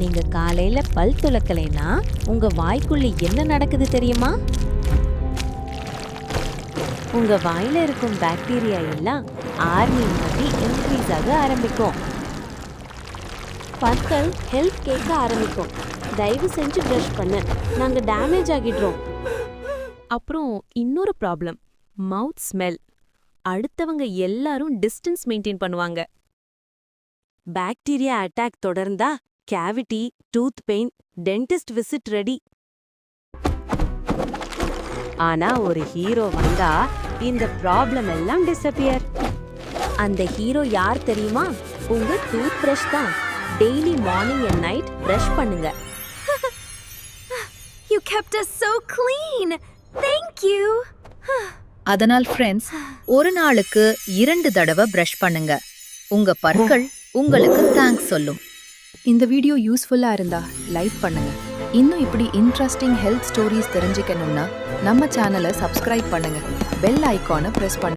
நீங்க காலையில பல் துலக்கலைன்னா உங்க வாய்க்குள்ள என்ன நடக்குது தெரியுமா? உங்க வாயில இருக்கும் பாக்டீரியா எல்லாம் ஆர்மி மாதிரி இன்க்ரீஸ் ஆக ஆரம்பிக்கும். பற்கள் ஹெல்ப் கேட்க ஆரம்பிக்கும். தயவு செஞ்சு பிரஷ் பண்ணு, நாங்க டேமேஜ் ஆகிடுறோம். அப்புறம் இன்னொரு ப்ராப்ளம், மவுத் ஸ்மெல். அடுத்தவங்க எல்லாரும் டிஸ்டன்ஸ் மெயின்டைன் பண்ணுவாங்க. பாக்டீரியா அட்டாக் தொடர்ந்தா cavity, tooth pain, dentist visit ready. ஆனா ஒரு ஹீரோ வந்தா இந்த ப்ராப்ளம் எல்லாம் டிஸப்பியர். அந்த ஹீரோ யார் தெரியுமா? உங்க டூத் பிரஷ் தான். Daily morning and night brush பண்ணுங்க. You kept us so clean. Thank you. அதனால் ஃப்ரெண்ட்ஸ், ஒரு நாளுக்கு 2 தடவை பிரஷ் பண்ணுங்க. உங்க பற்கள் உங்களுக்கு தேங்க்ஸ் சொல்லும். இந்த வீடியோ யூஸ்ஃபுல்லா இருந்தா லைக் பண்ணுங்க. இன்னும் இப்படி இன்ட்ரெஸ்டிங் ஹெல்த் ஸ்டோரிஸ் தெரிஞ்சுக்கணும்னா நம்ம சேனலை சப்ஸ்கிரைப் பண்ணுங்க. பெல் ஐகானை பிரஸ் பண்ணுங்க.